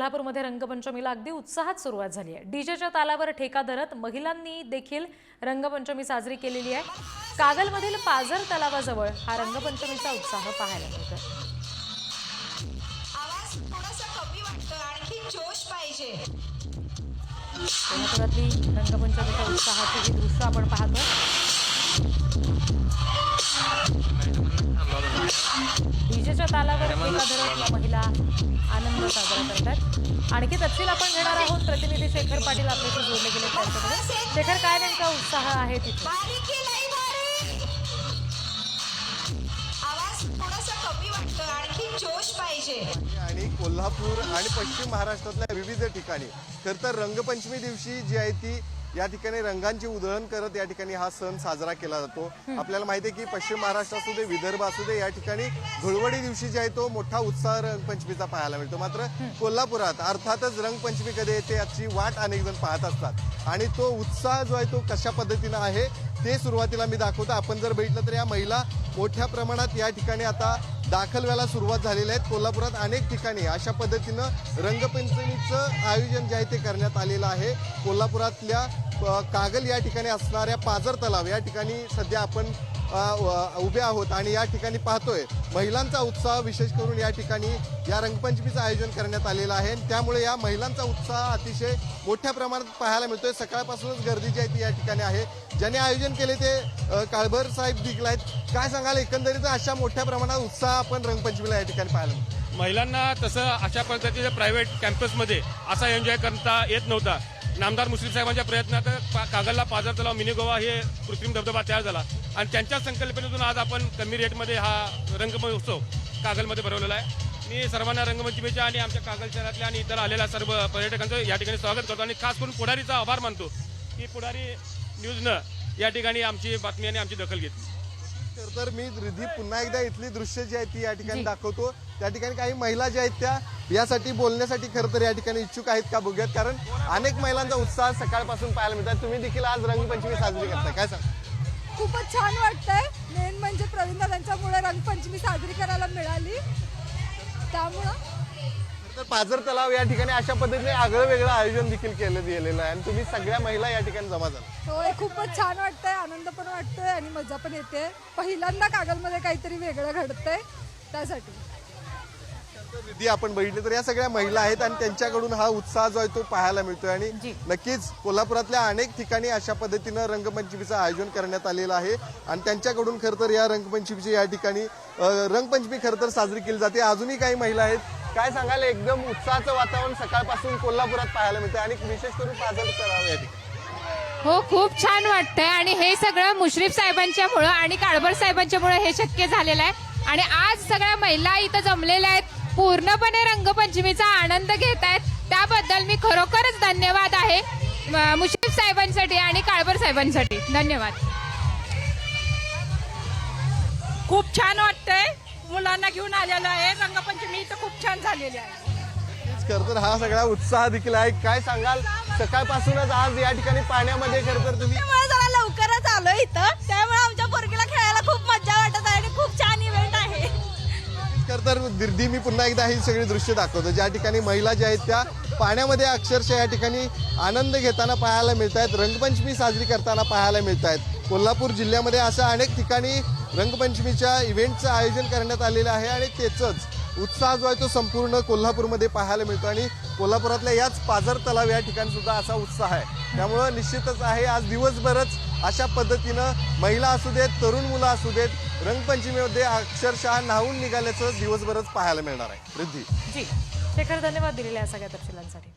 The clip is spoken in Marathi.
कोल्हापूरमध्ये रंगपंचमीला अगदी उत्साहात सुरुवात झाली आहे। डीजेच्या तालावर ठेका धरत महिलांनी देखील रंगपंचमी साजरी केलेली आहे। कागलमधील पाझर तलावाजवळ हा रंगपंचमीचा उत्साह पाहायला मिळतो। आवाज थोडासा कमी वाटतो, आणखी जोश पाहिजे। कोल्हापुरातली रंगपंचमीच्या उत्साहाची ही दृश्य आपण पाहतो। डीजेच्या तालावर ठेका धरत या महिला आनंद साजरा करतात। आणखी तपशील आपण घेणार आहोत। प्रतिनिधी शेखर पाटील आपल्याशी जोडले गेले त्यांच्याकडे। शेखर, काय नेमका उत्साह आहे तिथे? आवाज थोडासा कमी वाटतो, आणखी जोश पाहिजे। आणि कोल्हापूर आणि पश्चिम महाराष्ट्रातल्या विविध ठिकाणी खरं तर रंगपंचमी दिवशी जी आहे ती या ठिकाणी रंगांची उधळण करत या ठिकाणी हा सण साजरा केला जातो। आपल्याला माहिती आहे की पश्चिम महाराष्ट्र असू दे, विदर्भ असू दे, या ठिकाणी धुळवडी दिवशी जे आहे तो मोठा उत्साह रंगपंचमीचा पाहायला मिळतो। मात्र कोल्हापुरात अर्थातच रंगपंचमी कधी येते याची वाट अनेक जण पाहत असतात आणि तो उत्साह जो आहे तो कशा पद्धतीनं आहे ते सुरुवातीला मी दाखवतो। आपण जर बघितलं तर या महिला मोठ्या प्रमाणात या ठिकाणी आता दाखल व्हायला सुरुवात झालेली आहे। कोल्हापुरात अनेक ठिकाणी अशा पद्धतीनं रंगपंचमीचं आयोजन जे आहे ते करण्यात आलेलं आहे। कोल्हापुरातल्या कागल या ठिकाणी असणाऱ्या पाझर तलाव या ठिकाणी सध्या आपण उभे आहोत आणि या ठिकाणी पाहतोय महिलांचा उत्साह, विशेष करून या ठिकाणी या रंगपंचमीचं आयोजन करण्यात आलेलं आहे। त्यामुळे या महिलांचा उत्साह अतिशय मोठ्या प्रमाणात पाहायला मिळतोय। सकाळपासूनच गर्दी जी आहे ती या ठिकाणी आहे। ज्याने आयोजन केले ते काळभर साहेब देखील आहेत। काय सांगाल, एकंदरीत अशा मोठ्या प्रमाणात उत्साह आपण रंगपंचमीला या ठिकाणी पाहायला मिळतो? महिलांना तसं अशा पद्धतीच्या प्रायव्हेट कॅम्पसमध्ये असा एन्जॉय करता येत नव्हता। नामदार मुश्रीफ साहेबांच्या प्रयत्नात कागलला पाझर तलाव, मिनी गोवा हे कृत्रिम धबधबा तयार झाला आणि त्यांच्या संकल्पनेतून आज आपण कमी रेटमध्ये हा रंगमहोत्सव कागलमध्ये भरवलेला आहे। मी सर्वांना रंगपंचमीच्या आणि आमच्या कागल शहरातल्या आणि इतर आलेल्या सर्व पर्यटकांचं या ठिकाणी स्वागत करतो आणि खास करून पुढारीचा आभार मानतो की पुढारी न्यूजनं या ठिकाणी आमची बातमी आणि आमची दखल घेतली। तर मी रिधी पुन्हा एकदा इथली दृश्य जी आहे ती या ठिकाणी दाखवतो। त्या ठिकाणी काही महिला ज्या आहेत त्या यासाठी बोलण्यासाठी खरं तर या ठिकाणी इच्छुक आहेत का बघूयात, कारण अनेक महिलांचा उत्साह सकाळपासून पाहायला मिळतात। तुम्ही देखील आज रंगपंचमी साजरी करताय, काय सांग? खूपच छान वाटतंय। मेन म्हणजे प्रवीणदादांच्यामुळे रंगपंचमी साजरी करायला मिळाली, त्यामुळं तर पाझर तलाव या ठिकाणी अशा पद्धतीने आगळं वेगळं आयोजन देखील केलं गेलेलं आहे आणि तुम्ही सगळ्या महिला या ठिकाणी जमा झाला। होय, खूपच छान वाटतंय, आनंद पण वाटतोय आणि मजा पण येते। पहिल्यांदा कागलमध्ये काहीतरी वेगळं घडतंय त्यासाठी। रिधी आपण बघितले तर या सगळ्या महिला आहेत आणि त्यांच्याकडून हा उत्साह जो आहे तो पाहायला मिळतोय आणि नक्कीच कोल्हापुरातल्या अनेक ठिकाणी अशा पद्धतीनं रंगपंचमीचं आयोजन करण्यात आलेलं आहे आणि त्यांच्याकडून खरं तर या रंगपंचमीची या ठिकाणी रंगपंचमी खरं तर साजरी केली जाते। अजूनही काही महिला आहेत, काय सांगायला, एकदम उत्साहाचं वातावरण सकाळपासून कोल्हापुरात पाहायला मिळतं आणि विशेष करून पाझर तलाव या ठिकाणी। हो, खूप छान वाटतंय आणि हे सगळं मुश्रीफ साहेबांच्यामुळं आणि काळभर साहेबांच्यामुळे हे शक्य झालेलं आहे आणि आज सगळ्या महिला इथं जमलेल्या आहेत, पूर्णपणे रंगपंचमीचा आनंद घेत आहेत। त्याबद्दल मी खरोखरच धन्यवाद आहे मुश्रीफ साहेबांसाठी आणि काळभर साहेबांसाठी। धन्यवाद। खूप छान वाटतंय, मुलांना घेऊन आलेलं आहे। रंगपंचमी तर खूप छान झालेली आहे। खरं तर हा सगळा उत्साह देखील आहे। काय सांगाल, सकाळपासूनच आज या ठिकाणी पाण्यामध्ये खरं तर तुम्ही जरा लवकरच आलो इथं, त्यामुळे आमच्या पोरगीला खेळायला खूप मजा वाटत आहे आणि खूप छान इव्हेंट आहे। खरं तर दिर्दी मी पुन्हा एकदा ही सगळी दृश्य दाखवतो, ज्या ठिकाणी महिला ज्या आहेत त्या पाण्यामध्ये अक्षरशः या ठिकाणी आनंद घेताना पाहायला मिळत आहेत, रंगपंचमी साजरी करताना पाहायला मिळत आहेत। कोल्हापूर जिल्ह्यामध्ये अशा अनेक ठिकाणी रंगपंचमीच्या इव्हेंटचं आयोजन करण्यात आलेलं आहे आणि त्याचंच उत्साह जो आहे तो संपूर्ण कोल्हापूरमध्ये पाहायला मिळतो आणि कोल्हापुरातल्या याच पाझर तलाव या ठिकाणी सुद्धा असा उत्साह आहे। त्यामुळं निश्चितच आहे आज दिवसभरच अशा पद्धतीनं महिला असू देत, तरुण मुलं असू देत, रंगपंचमीमध्ये अक्षरशः न्हावून निघाल्याचं दिवसभरच पाहायला मिळणार आहे। रिद्धी जी शेखर, धन्यवाद दिलेल्या सगळ्या तपशिलांसाठी।